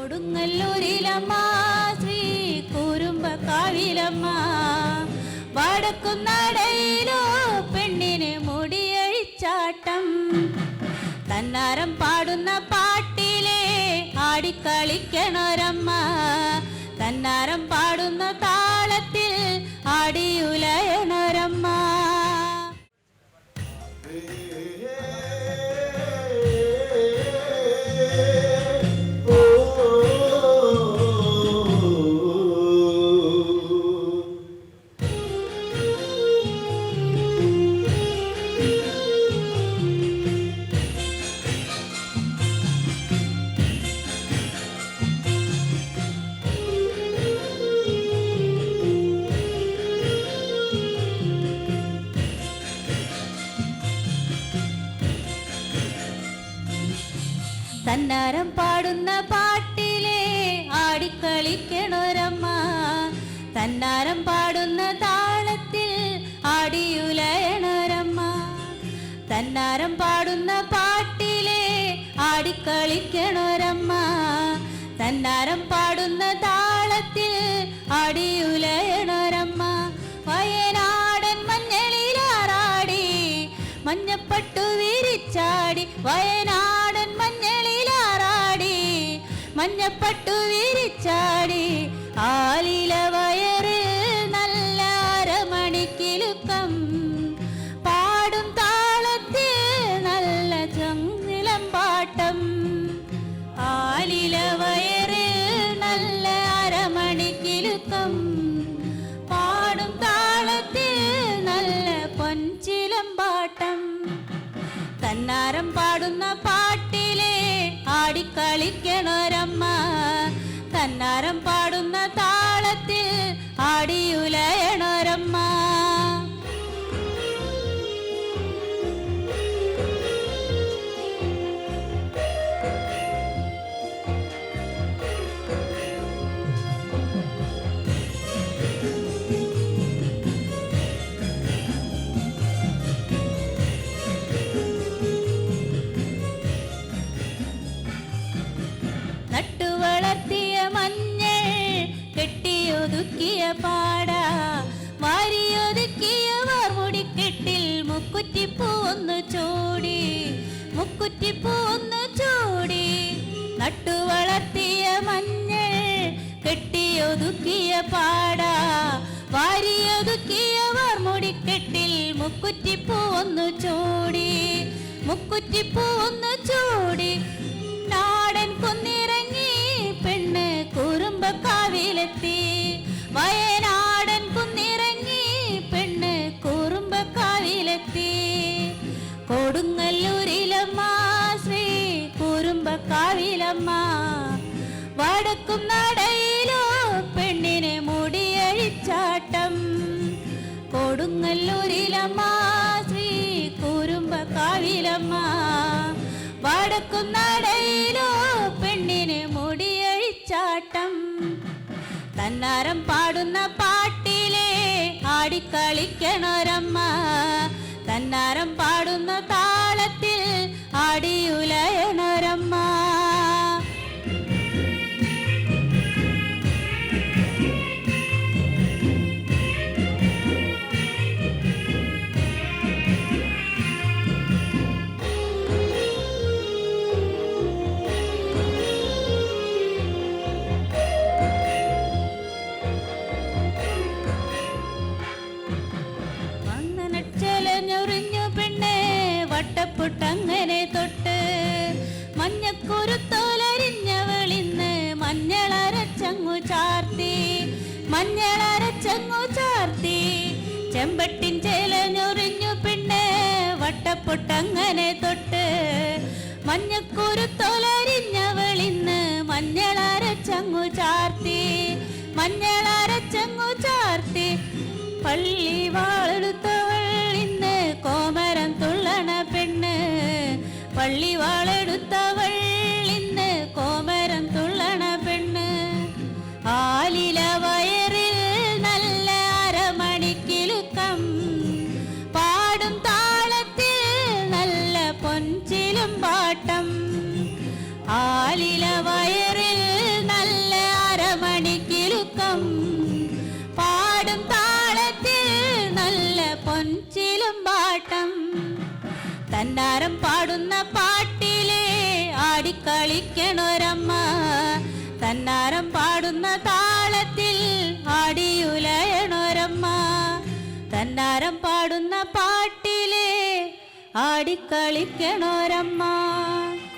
കൊടുങ്ങല്ലൂരിലമ്മ ശ്രീ കുറുമ്പക്കാവിലമ്മ വടക്കുംനാടയിലോ പെണ്ണിന് മുടിയഴിച്ചാട്ടം തന്നാരം പാടുന്ന പാട്ടിലെ ആടിക്കളിക്കണൊരമ്മ തന്നാരം പാടുന്ന താളത്തിൽ ആടിയുലയണൊരമ്മ തന്നാരം പാടുന്ന പാട്ടിലെ ആടിക്കളിക്കണൊരമ്മ തന്നാരം പാടുന്ന താളത്തിൽ ആടിയുലയണൊരമ്മ തന്നാരം പാടുന്ന പാട്ടിലെ ആടിക്കളിക്കണൊരമ്മ തന്നാരം പാടുന്ന താളത്തിൽ ആടിയുലയണൊരമ്മ വയനാടൻ മഞ്ഞളിലാറാടി മഞ്ഞപ്പട്ടു വിരിച്ചാടി വയനാടൻ മഞ്ഞപ്പട്ടു വിരിച്ചാടി ആലില വയറിൽ നല്ല അരമണിക്കിലുക്കം പാടും താളത്തിൽ നല്ല ചങ്ങിലമ്പാട്ടം ആലില വയറിൽ നല്ല അരമണിക്കിലുക്കം പാടും താളത്തിൽ നല്ല പൊൻചിലമ്പാട്ടം തന്നാരം പാടുന്ന പാട്ടിലെ ആടിക്കളിക്കണൊരമ്മ തന്നാരം പാടുന്ന താളത്തിൽ ആടിയുലയണൊരമ്മ ഒതുക്കിയ പാടാ വാരിയൊതുക്കിയവർ മുടിക്കെട്ടിൽ മുക്കുറ്റിപ്പൂ ഒന്ന് ചൂടി നട്ടുവളർത്തിയ മഞ്ഞൾ കെട്ടിയൊതുക്കിയ പാടാ വാരിയൊതുക്കിയവർ മുടിക്കെട്ടിൽ മുക്കുറ്റിപ്പൂ ഒന്ന് ചൂടി നാടൻ കുന്നിറങ്ങി പെണ്ണ് കുറുമ്പക്കാവിലെത്തി വയനാടൻ കുന്നിറങ്ങി പെണ്ണ് കുറുമ്പക്കാവിലെത്തി കൊടുങ്ങല്ലൂരിലമ്മ ശ്രീ കുറുമ്പക്കാവിലമ്മ വടക്കുംനാടയിലോ പെണ്ണിന് മുടിയഴിച്ചാട്ടം കൊടുങ്ങല്ലൂരിലമ്മ ശ്രീ കുറുമ്പക്കാവിലമ്മ വടക്കുംനാടയിലോ പെണ്ണിന് മുടിയഴിച്ചാട്ടം തന്നാരം പാടുന്ന പാട്ടിലെ ആടിക്കളിക്കണൊരമ്മ തന്നാരം പാടുന്ന താളത്തിൽ ആടിയുലയണൊരമ്മ വട്ടപ്പുട്ടങ്ങനെ തൊട്ട് മഞ്ഞക്കുരുത്തോലരിഞ്ഞവളിന്ന് മഞ്ഞളരച്ചങ്ങു ചാർത്തി ചെമ്പട്ടിൻ ചേലഞ്ഞൊറിഞ്ഞു പിന്നെ വട്ടപ്പുട്ടങ്ങനെ തൊട്ട് മഞ്ഞക്കുരുത്തോലരിഞ്ഞവളിന്ന് മഞ്ഞളരച്ചങ്ങു ചാർത്തി പള്ളി വാളെടുത്തവൾ ഇന്ന് കോമരം തുള്ളണ പെണ്ണ് പള്ളി വാളെടുത്തവൾ ഇന്ന് കോമരം തുള്ളണ പെണ്ണ് ആലില വയറിൽ നല്ല അരമണിക്കിലുക്കം പാടും താളത്തിൽ നല്ല പൊൻചിലും പാട്ടം ആലില വയറിൽ പൊൻചിലുമ്പാട്ടം തന്നാരം പാടുന്ന പാട്ടിലെ ആടിക്കളിക്കണൊരമ്മ തന്നാരം പാടുന്ന താളത്തിൽ ആടിയുലയണൊരമ്മ തന്നാരം പാടുന്ന പാട്ടിലെ ആടിക്കളിക്കണൊരമ്മ